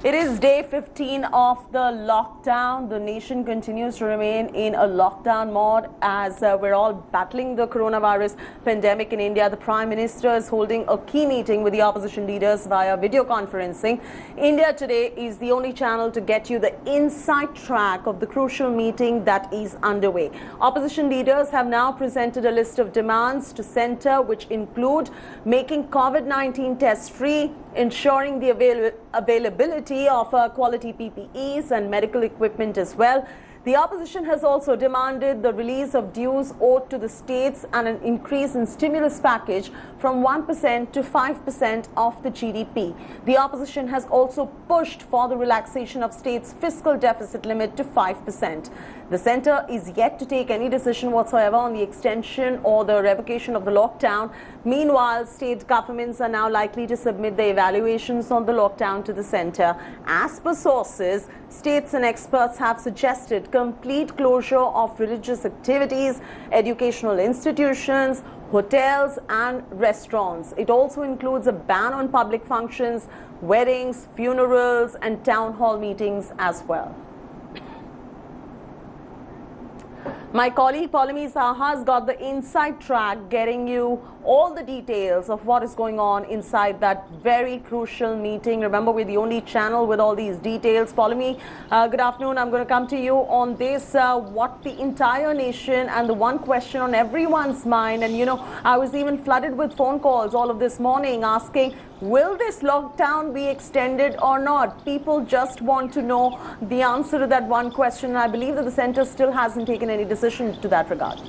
It is day 15 of the lockdown. The nation continues to remain in a lockdown mode as we're all battling the coronavirus pandemic in India. The Prime Minister is holding a key meeting with the opposition leaders via video conferencing. India Today is the only channel to get you the inside track of the crucial meeting that is underway. Opposition leaders have now presented a list of demands to centre, which include making Covid-19 tests free, ensuring the availability of quality PPEs and medical equipment as well. The opposition has also demanded the release of dues owed to the states and an increase in stimulus package from 1% to 5% of the GDP. The opposition has also pushed for the relaxation of states' fiscal deficit limit to 5%. The centre is yet to take any decision whatsoever on the extension or the revocation of the lockdown. Meanwhile, state governments are now likely to submit their evaluations on the lockdown to the centre. As per sources, states and experts have suggested complete closure of religious activities, educational institutions, hotels and restaurants. It also includes a ban on public functions, weddings, funerals and town hall meetings as well. My colleague Paulami Saha has got the inside track, getting you all the details of what is going on inside that very crucial meeting. Remember, we're the only channel with all these details. Paulami, good afternoon. I'm going to come to you on this, what the entire nation and the one question on everyone's mind. And, you know, I was even flooded with phone calls all of this morning asking, will this lockdown be extended or not? People just want to know the answer to that one question. And I believe that the centre still hasn't taken any decision to that regard.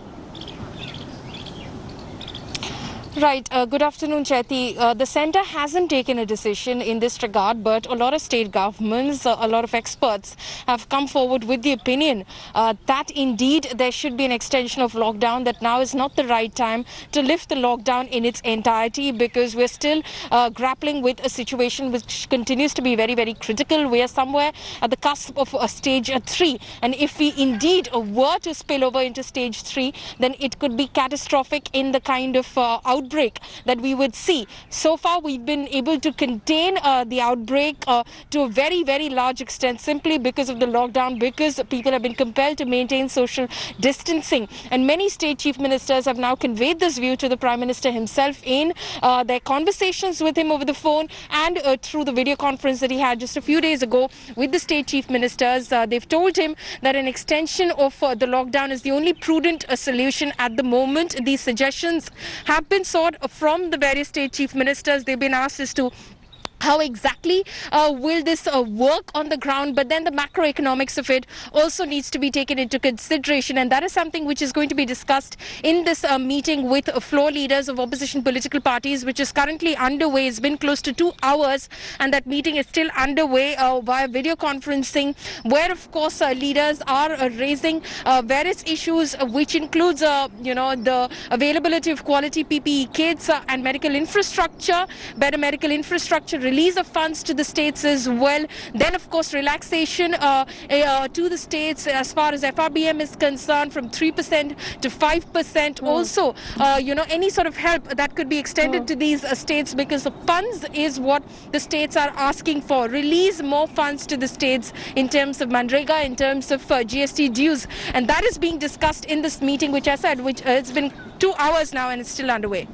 Right. Good afternoon, Chaiti. The centre hasn't taken a decision in this regard, but a lot of state governments, a lot of experts have come forward with the opinion that indeed there should be an extension of lockdown, that now is not the right time to lift the lockdown in its entirety because we're still grappling with a situation which continues to be very, very critical. We are somewhere at the cusp of stage 3. And if we indeed were to spill over into stage 3, then it could be catastrophic in the kind of outbreak that we would see. So far, we've been able to contain the outbreak to a very, very large extent simply because of the lockdown, because people have been compelled to maintain social distancing. And many state chief ministers have now conveyed this view to the Prime Minister himself in their conversations with him over the phone and through the video conference that he had just a few days ago with the state chief ministers. They've told him that an extension of the lockdown is the only prudent solution at the moment. These suggestions have been sought from the various state chief ministers. They've been asked as to how exactly will this work on the ground, but then the macroeconomics of it also needs to be taken into consideration, and that is something which is going to be discussed in this meeting with floor leaders of opposition political parties, which is currently underway. It's been close to 2 hours and that meeting is still underway via video conferencing, where of course leaders are raising various issues which includes the availability of quality PPE kits and medical infrastructure, better medical infrastructure, release of funds to the states as well. Then, of course, relaxation to the states as far as FRBM is concerned from 3% to 5%. Also, any sort of help that could be extended to these states, because the funds is what the states are asking for. Release more funds to the states in terms of Manrega, in terms of GST dues. And that is being discussed in this meeting, which I said, it's been 2 hours now and it's still underway.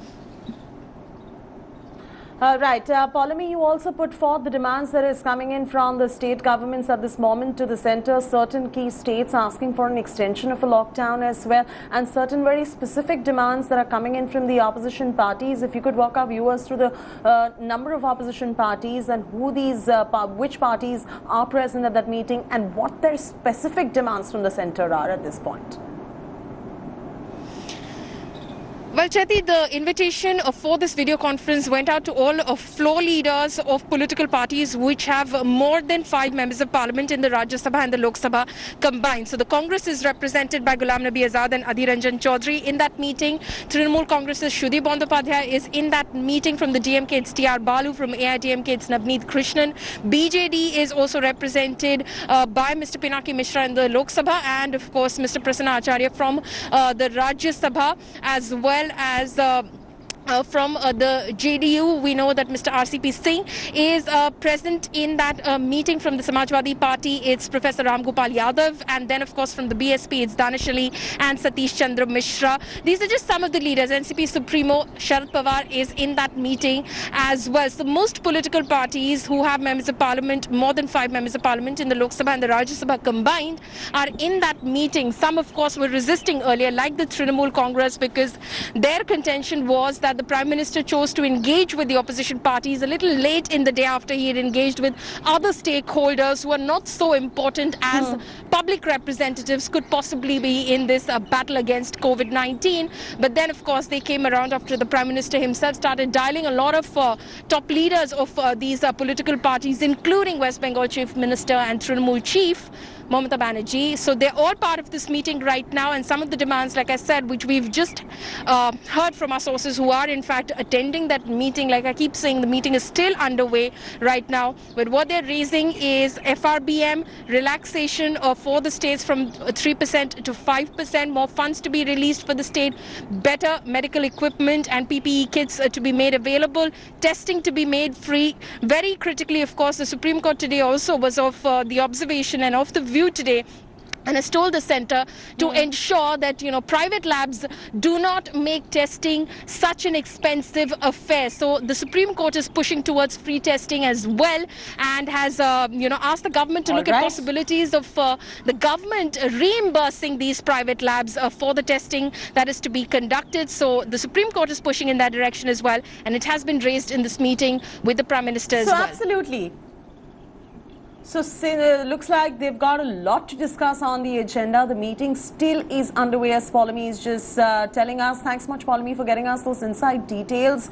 Right. Paulami, you also put forth the demands that is coming in from the state governments at this moment to the centre. Certain key states asking for an extension of a lockdown as well, and certain very specific demands that are coming in from the opposition parties. If you could walk our viewers through the number of opposition parties and who these, which parties are present at that meeting and what their specific demands from the centre are at this point. Well, Chaiti, the invitation for this video conference went out to all floor leaders of political parties which have more than 5 members of parliament in the Rajya Sabha and the Lok Sabha combined. So the Congress is represented by Ghulam Nabi Azad and Adhir Ranjan Chaudhary in that meeting. Trinamool Congress's Shudhi Bandyopadhyay is in that meeting. From the DMK, it's T.R. Balu. From AIDMK, it's Navneet Krishnan. BJD is also represented by Mr. Pinaki Mishra in the Lok Sabha, and of course Mr. Prasanna Acharya from the Rajya Sabha, as well as from the JDU. We know that Mr. RCP Singh is present in that meeting. From the Samajwadi Party, it's Professor Ram Gopal Yadav, and then of course from the BSP, it's Danish Ali and Satish Chandra Mishra. These are just some of the leaders. NCP Supremo Sharad Pawar is in that meeting as well. So most political parties who have members of parliament, more than 5 members of parliament in the Lok Sabha and the Rajya Sabha combined, are in that meeting. Some of course were resisting earlier, like the Trinamool Congress, because their contention was that the Prime Minister chose to engage with the opposition parties a little late in the day after he had engaged with other stakeholders who are not so important as public representatives could possibly be in this battle against Covid-19. But then, of course, they came around after the Prime Minister himself started dialing a lot of top leaders of these political parties, including West Bengal Chief Minister and Trinamool Chief Mamata Banerjee. So they're all part of this meeting right now, and some of the demands, like I said, which we've just heard from our sources who are in fact attending that meeting. Like I keep saying, the meeting is still underway right now, but what they're raising is FRBM relaxation for the states from 3% to 5%, more funds to be released for the state, better medical equipment and PPE kits to be made available, testing to be made free. Very critically, of course, the Supreme Court today also was of the observation and of the view today, and has told the centre to ensure that, you know, private labs do not make testing such an expensive affair. So the Supreme Court is pushing towards free testing as well, and has asked the government to look at possibilities of the government reimbursing these private labs for the testing that is to be conducted. So the Supreme Court is pushing in that direction as well, and it has been raised in this meeting with the Prime Minister as well. Absolutely. So looks like they've got a lot to discuss on the agenda. The meeting still is underway, as Paulami is just telling us. Thanks much, Paulami, for getting us those inside details.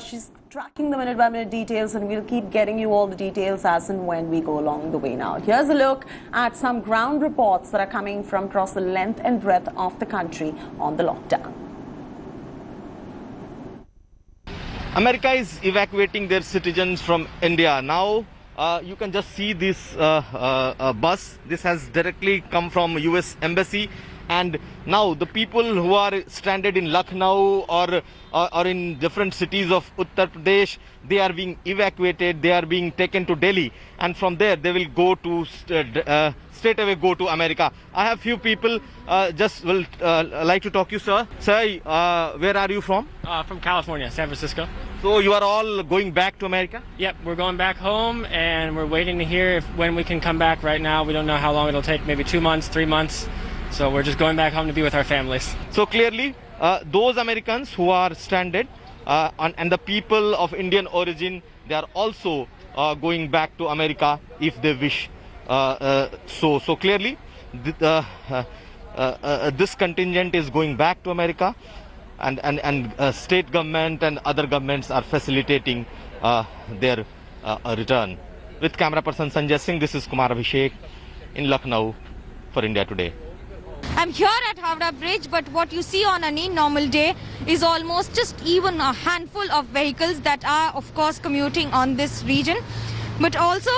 She's tracking the minute-by-minute details, and we'll keep getting you all the details as and when we go along the way now. Here's a look at some ground reports that are coming from across the length and breadth of the country on the lockdown. America is evacuating their citizens from India. Now, you can just see this bus. This has directly come from US Embassy, and now the people who are stranded in Lucknow or in different cities of Uttar Pradesh, they are being evacuated. They are being taken to Delhi, and from there they will go to straight away go to America. I have few people just will like to talk to you, sir. Sir, where are you from? From California, San Francisco. So you are all going back to America? Yep, we're going back home, and we're waiting to hear when we can come back. Right now, we don't know how long it'll take, maybe 2 months, 3 months. So we're just going back home to be with our families. So clearly, those Americans who are stranded and the people of Indian origin, they are also going back to America if they wish. So clearly, this contingent is going back to America, and state government and other governments are facilitating their return. With camera person Sanjay Singh, this is Kumar Abhishek in Lucknow for India Today. I'm here at Howrah Bridge, but what you see on any normal day is almost just even a handful of vehicles that are, of course, commuting on this region. But also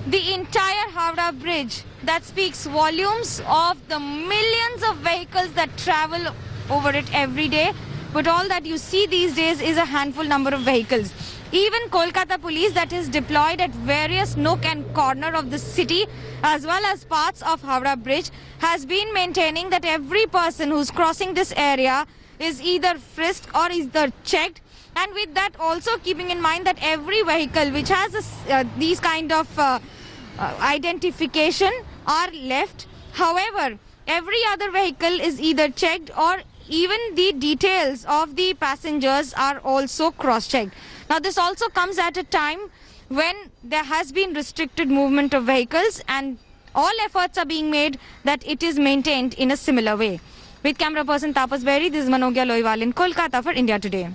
the entire Howrah Bridge, that speaks volumes of the millions of vehicles that travel over it every day. But all that you see these days is a handful number of vehicles. Even Kolkata police that is deployed at various nook and corner of the city, as well as parts of Howrah Bridge, has been maintaining that every person who's crossing this area is either frisked or either checked. And with that, also keeping in mind that every vehicle which has these kind of identification are left. However, every other vehicle is either checked, or even the details of the passengers are also cross-checked. Now, this also comes at a time when there has been restricted movement of vehicles, and all efforts are being made that it is maintained in a similar way. With camera person Tapas Berry, this is Manogya Loiwal in Kolkata for India Today.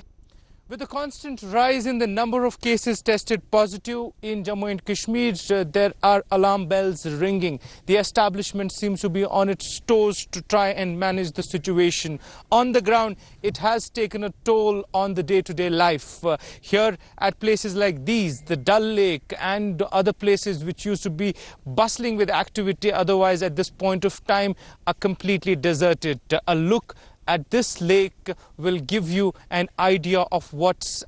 With the constant rise in the number of cases tested positive in Jammu and Kashmir, there are alarm bells ringing. The establishment seems to be on its toes to try and manage the situation. On the ground, it has taken a toll on the day-to-day life. Here at places like these, the Dal Lake and other places which used to be bustling with activity, otherwise at this point of time are completely deserted. A look at this lake will give you an idea of what's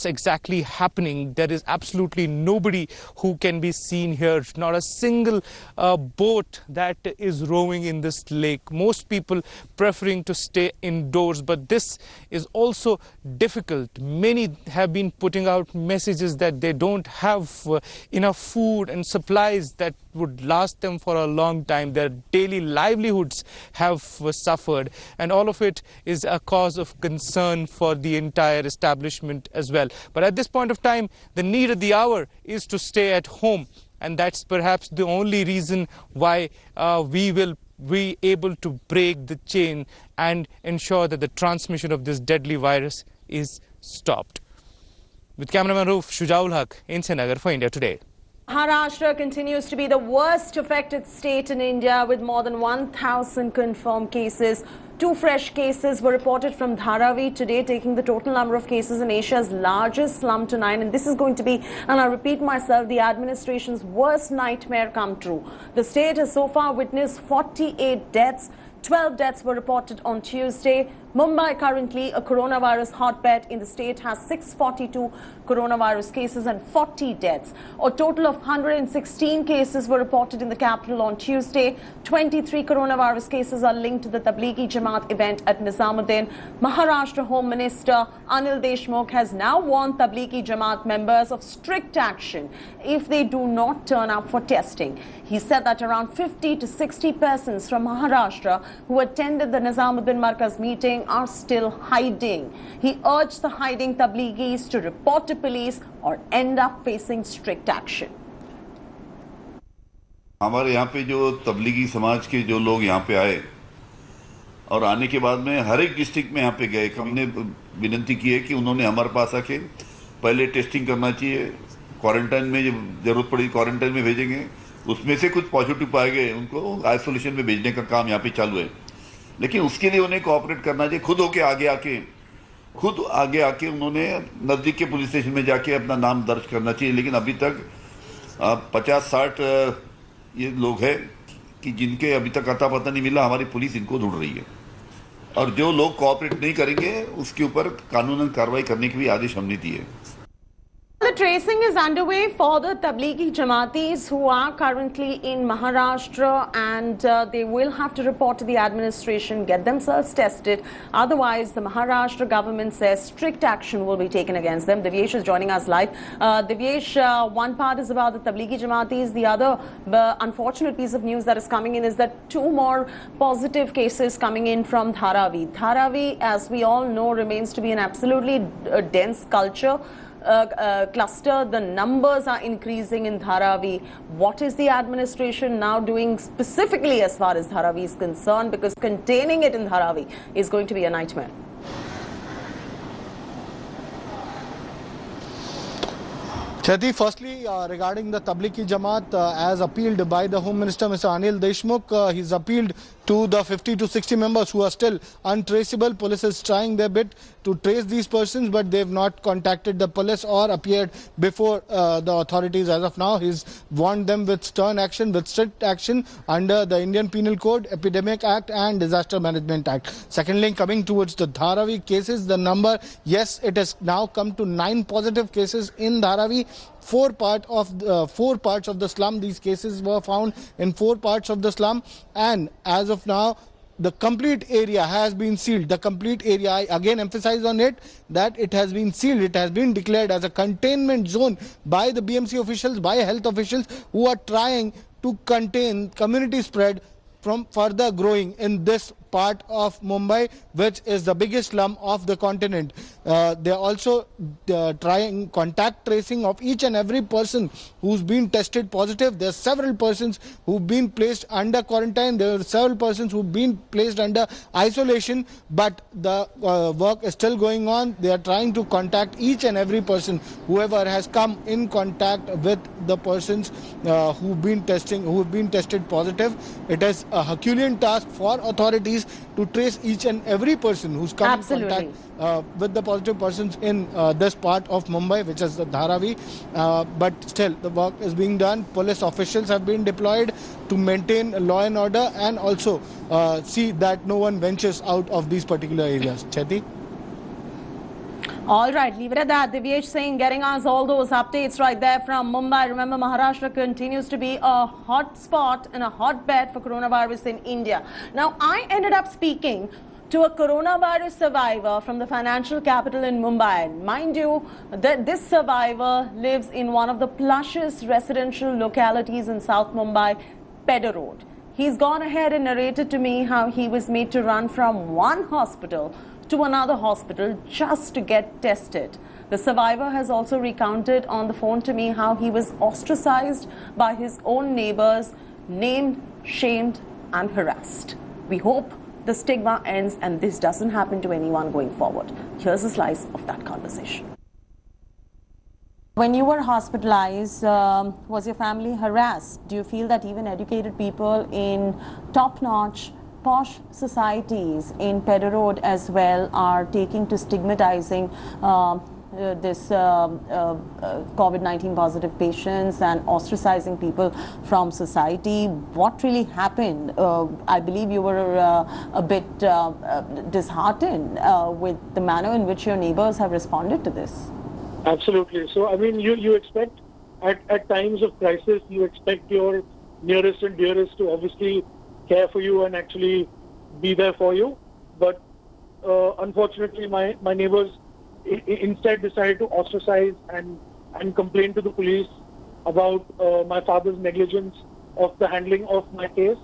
exactly happening. There is absolutely nobody who can be seen here, not a single boat that is rowing in this lake. Most people preferring to stay indoors, but this is also difficult. Many have been putting out messages that they don't have enough food and supplies that would last them for a long time. Their daily livelihoods have suffered, and all of it is a cause of concern for the entire establishment as well. But at this point of time, the need of the hour is to stay at home, and that's perhaps the only reason why we will be able to break the chain and ensure that the transmission of this deadly virus is stopped. With cameraman Roof, Shujaul Haq in Srinagar for India Today. Maharashtra continues to be the worst affected state in India with more than 1,000 confirmed cases. 2 fresh cases were reported from Dharavi today, taking the total number of cases in Asia's largest slum to 9. And this is going to be, and I repeat myself, the administration's worst nightmare come true. The state has so far witnessed 48 deaths. 12 deaths were reported on Tuesday. Mumbai, currently a coronavirus hotbed in the state, has 642 coronavirus cases and 40 deaths. A total of 116 cases were reported in the capital on Tuesday. 23 coronavirus cases are linked to the Tablighi Jamaat event at Nizamuddin. Maharashtra Home Minister Anil Deshmukh has now warned Tablighi Jamaat members of strict action if they do not turn up for testing. He said that around 50 to 60 persons from Maharashtra who attended the Nizamuddin Markaz meeting are still hiding. He urged the hiding Tablighis to report to police or end up facing strict action. हमारे यहाँ पे जो तबलीगी समाज के जो लोग यहाँ पे आए और आने के बाद में हर एक डिस्ट्रिक्ट में यहाँ पे गए, हमने विनती की है कि उन्होंने हमारे पास आके पहले टेस्टिंग करना चाहिए, क्वारंटाइन में जब जरूरत पड़ी क्वारंटाइन में भेजेंगे, उसमें से कुछ पॉजिटिव पाए गए उनको आइसोलेशन में भेजने का काम यहाँ पे चालू है। लेकिन उसके लिए उन्हें कोऑपरेट करना चाहिए, खुद आगे आके उन्होंने नज़दीक के पुलिस स्टेशन में जाके अपना नाम दर्ज करना चाहिए। लेकिन अभी तक 50-60 ये लोग हैं कि जिनके अभी तक अता पता नहीं मिला, हमारी पुलिस इनको ढूंढ रही है और जो लोग कोऑपरेट नहीं करेंगे उसके ऊपर कानूनन कार्रवाई करने के भी आदेश हमने दिए। The tracing is underway for the Tablighi Jamaatis who are currently in Maharashtra, and they will have to report to the administration, get themselves tested. Otherwise, the Maharashtra government says strict action will be taken against them. Divyesh is joining us live. Divyesh, one part is about the Tablighi Jamaatis. The other unfortunate piece of news that is coming in is that 2 more positive cases coming in from Dharavi. Dharavi, as we all know, remains to be an absolutely dense culture. Cluster. The numbers are increasing in Dharavi. What is the administration now doing specifically as far as Dharavi is concerned? Because containing it in Dharavi is going to be a nightmare. Chati, firstly, regarding the Tablighi Jamaat, as appealed by the Home Minister, Mr. Anil Deshmukh, he's appealed to the 50 to 60 members who are still untraceable. Police is trying their bit to trace these persons, but they've not contacted the police or appeared before the authorities as of now. He's warned them with stern action, with strict action under the Indian Penal Code, Epidemic Act and Disaster Management Act. Secondly, coming towards the Dharavi cases, the number, yes, it has now come to 9 positive cases in Dharavi. 4 parts of the slum. These cases were found in 4 parts of the slum, and as of now the complete area has been sealed. The complete area, I again emphasize on it, that it has been sealed. It has been declared as a containment zone by the BMC officials, by health officials who are trying to contain community spread from further growing in this part of Mumbai, which is the biggest slum of the continent. They are also trying contact tracing of each and every person who's been tested positive. There are several persons who've been placed under quarantine. There are several persons who've been placed under isolation, but the work is still going on. They are trying to contact each and every person, whoever has come in contact with the persons who've been tested positive. It is a Herculean task for authorities authorities to trace each and every person who's come in contact with the positive persons in this part of Mumbai, which is the Dharavi. But still, the work is being done. Police officials have been deployed to maintain law and order and also see that no one ventures out of these particular areas. Cheti? All right, leave it at that. Divyesh Singh getting us all those updates right there from Mumbai. Remember, Maharashtra continues to be a hot spot and a hotbed for coronavirus in India. Now, I ended up speaking to a coronavirus survivor from the financial capital in Mumbai. Mind you, that this survivor lives in one of the plushest residential localities in South Mumbai, Pedder Road. He's gone ahead and narrated to me how he was made to run from one hospital to another hospital just to get tested. The survivor has also recounted on the phone to me how he was ostracized by his own neighbors, named, shamed and harassed. We hope the stigma ends and this doesn't happen to anyone going forward. Here's a slice of that conversation. When you were hospitalized, was your family harassed? Do you feel that even educated people in top-notch posh societies in Pedder Road as well are taking to stigmatizing this COVID-19 positive patients and ostracizing people from society? What really happened? I believe you were a bit disheartened with the manner in which your neighbors have responded to this. Absolutely. So, I mean, you expect at times of crisis, you expect your nearest and dearest to obviously care for you and actually be there for you. But unfortunately, my neighbors instead decided to ostracize and complain to the police about my father's negligence of the handling of my case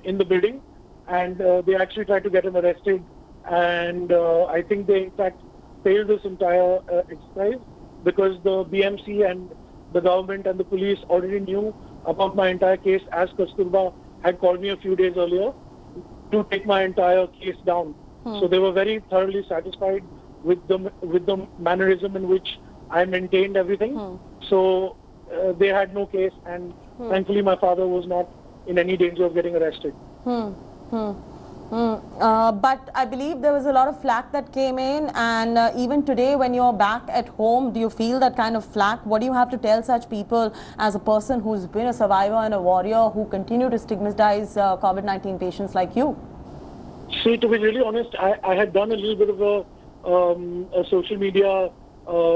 in the building. And they actually tried to get him arrested. And I think they, in fact, failed this entire exercise because the BMC and the government and the police already knew about my entire case, as Kasturba had called me a few days earlier to take my entire case down. So they were very thoroughly satisfied with the mannerism in which I maintained everything. So they had no case, and thankfully my father was not in any danger of getting arrested. But I believe there was a lot of flack that came in, and even today when you're back at home, do you feel that kind of flack? What do you have to tell such people as a person who's been a survivor and a warrior who continue to stigmatize COVID-19 patients like you? See, to be really honest, I had done a little bit of a social media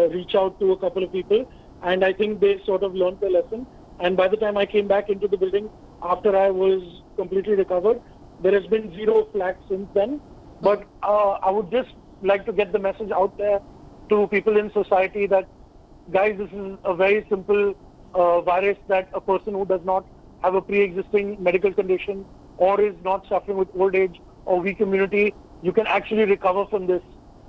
reach out to a couple of people, and I think they sort of learned their lesson. And by the time I came back into the building, after I was completely recovered, there has been zero flack since then. But I would just like to get the message out there to people in society that, guys, this is a very simple virus that a person who does not have a pre-existing medical condition or is not suffering with old age or weak immunity, you can actually recover from this.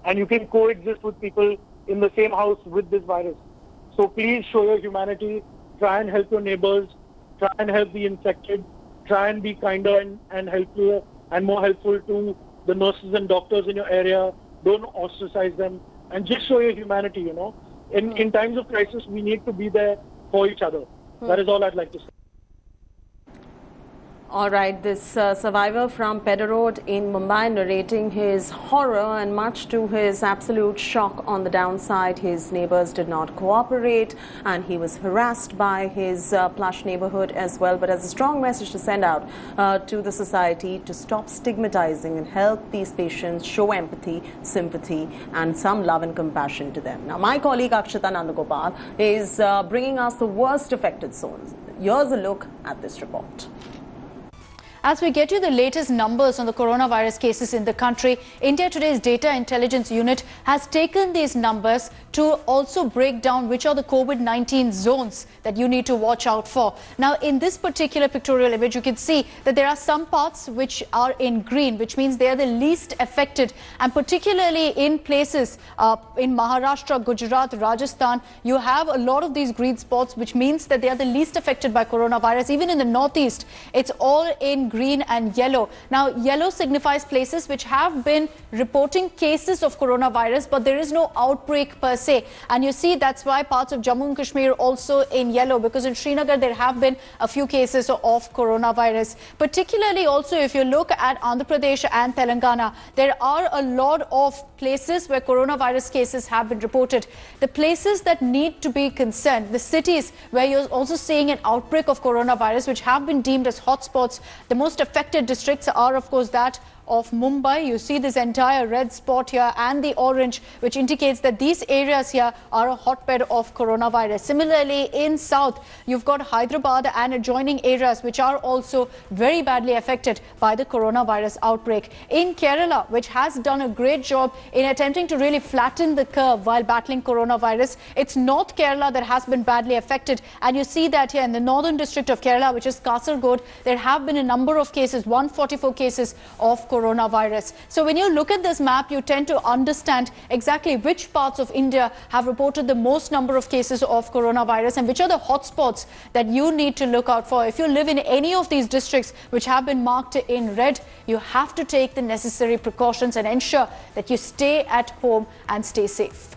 And you can coexist with people in the same house with this virus. So please show your humanity, try and help your neighbors, try and help the infected, try and be kinder and helpful and more helpful to the nurses and doctors in your area. Don't ostracize them and just show your humanity, you know. In times of crisis, we need to be there for each other. That is all I'd like to say. All right, this survivor from Pedder Road in Mumbai narrating his horror, and much to his absolute shock on the downside, his neighbors did not cooperate and he was harassed by his plush neighborhood as well. But as a strong message to send out to the society to stop stigmatizing and help these patients, show empathy, sympathy and some love and compassion to them. Now, my colleague Akshita Nandagopal is bringing us the worst affected zones. Here's a look at this report. As we get you the latest numbers on the coronavirus cases in the country, India Today's Data Intelligence Unit has taken these numbers to also break down which are the COVID-19 zones that you need to watch out for. Now, in this particular pictorial image, you can see that there are some parts which are in green, which means they are the least affected. And particularly in places in Maharashtra, Gujarat, Rajasthan, you have a lot of these green spots, which means that they are the least affected by coronavirus. Even in the northeast, it's all in green. green and yellow. Now, yellow signifies places which have been reporting cases of coronavirus, but there is no outbreak per se. And you see that's why parts of Jammu and Kashmir also in yellow, because in Srinagar there have been a few cases of coronavirus. Particularly also if you look at Andhra Pradesh and Telangana, there are a lot of places where coronavirus cases have been reported. The places that need to be concerned, the cities where you're also seeing an outbreak of coronavirus, which have been deemed as hotspots, the most affected districts are of course that of Mumbai. You see this entire red spot here and the orange, which indicates that these areas here are a hotbed of coronavirus. Similarly, in south, you've got Hyderabad and adjoining areas which are also very badly affected by the coronavirus outbreak. In Kerala, which has done a great job in attempting to really flatten the curve while battling coronavirus, it's North Kerala that has been badly affected. And you see that here in the northern district of Kerala, which is Kasaragod, there have been a number of cases, 144 cases of coronavirus. So when you look at this map, you tend to understand exactly which parts of India have reported the most number of cases of coronavirus and which are the hotspots that you need to look out for. If you live in any of these districts which have been marked in red, you have to take the necessary precautions and ensure that you stay at home and stay safe.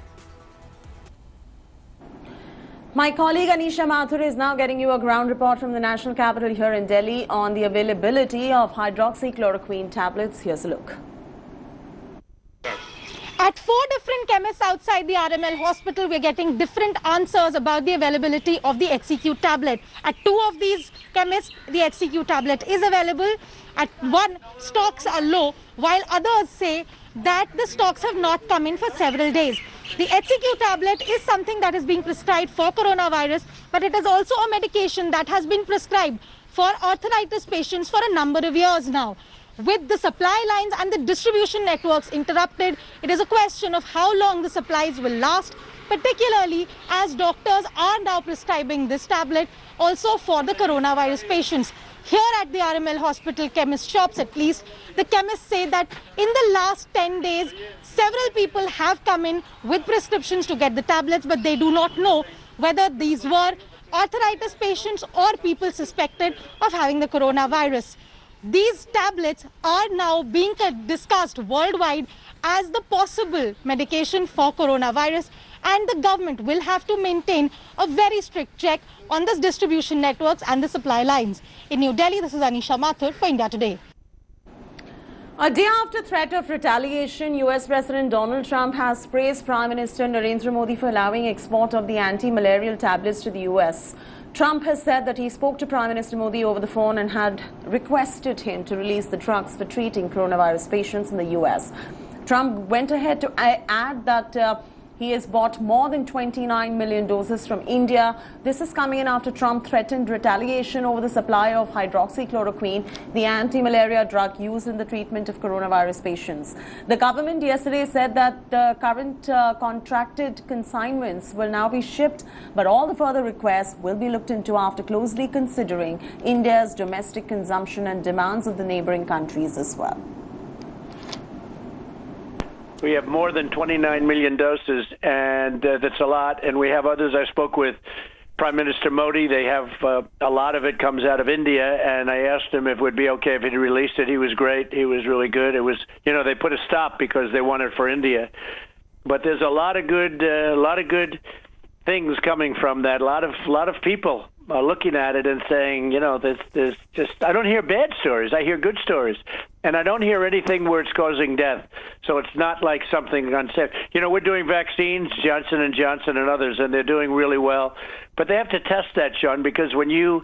My colleague Anisha Mathur is now getting you a ground report from the national capital here in Delhi on the availability of hydroxychloroquine tablets. Here's a look. At 4 different chemists outside the RML hospital, we're getting different answers about the availability of the HCQ tablet. At 2 of these chemists, the HCQ tablet is available. At 1, stocks are low, while others say that the stocks have not come in for several days. The HCQ tablet is something that is being prescribed for coronavirus, but it is also a medication that has been prescribed for arthritis patients for a number of years now. With the supply lines and the distribution networks interrupted, it is a question of how long the supplies will last, particularly as doctors are now prescribing this tablet also for the coronavirus patients. Here at the RML hospital chemist shops at least, the chemists say that in the last 10 days, several people have come in with prescriptions to get the tablets, but they do not know whether these were arthritis patients or people suspected of having the coronavirus. These tablets are now being discussed worldwide as the possible medication for coronavirus, and the government will have to maintain a very strict check on the distribution networks and the supply lines. In New Delhi, this is Anisha Mathur for India Today. A day after threat of retaliation, US President Donald Trump has praised Prime Minister Narendra Modi for allowing export of the anti-malarial tablets to the US. Trump has said that he spoke to Prime Minister Modi over the phone and had requested him to release the drugs for treating coronavirus patients in the US. Trump went ahead to add that he has bought more than 29 million doses from India. This is coming in after Trump threatened retaliation over the supply of hydroxychloroquine, the anti-malaria drug used in the treatment of coronavirus patients. The government yesterday said that the current contracted consignments will now be shipped, but all the further requests will be looked into after closely considering India's domestic consumption and demands of the neighboring countries as well. We have more than 29 million doses, and that's a lot. And we have others. I spoke with Prime Minister Modi. They have a lot of it comes out of India, and I asked him if it would be okay if he released it. He was great. He was really good. It was, they put a stop because they want it for India. But there's a lot of good things coming from that. A lot of people are looking at it and saying, there's just, I don't hear bad stories. I hear good stories. And I don't hear anything where it's causing death. So it's not like something unsafe. We're doing vaccines, Johnson & Johnson and others, and they're doing really well. But they have to test that, Sean, because when you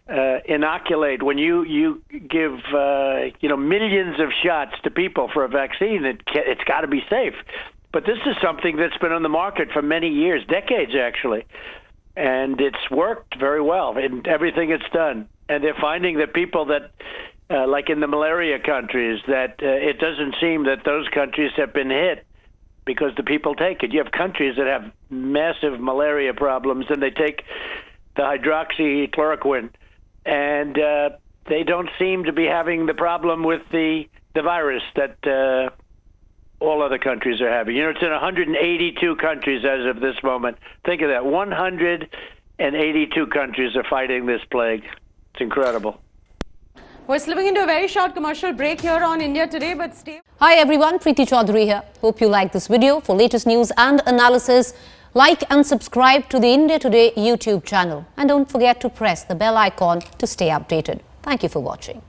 inoculate, when you give, millions of shots to people for a vaccine, it's got to be safe. But this is something that's been on the market for many years, decades actually. And it's worked very well in everything it's done. And they're finding that people that, like in the malaria countries, that it doesn't seem that those countries have been hit because the people take it. You have countries that have massive malaria problems, and they take the hydroxychloroquine, and they don't seem to be having the problem with the virus that all other countries are having. It's in 182 countries as of this moment. Think of that. 182 countries are fighting this plague. It's incredible. We're slipping into a very short commercial break here on India Today, but stay. Hi everyone, Preeti Chaudhary here. Hope you like this video. For latest news and analysis, like and subscribe to the India Today YouTube channel. And don't forget to press the bell icon to stay updated. Thank you for watching.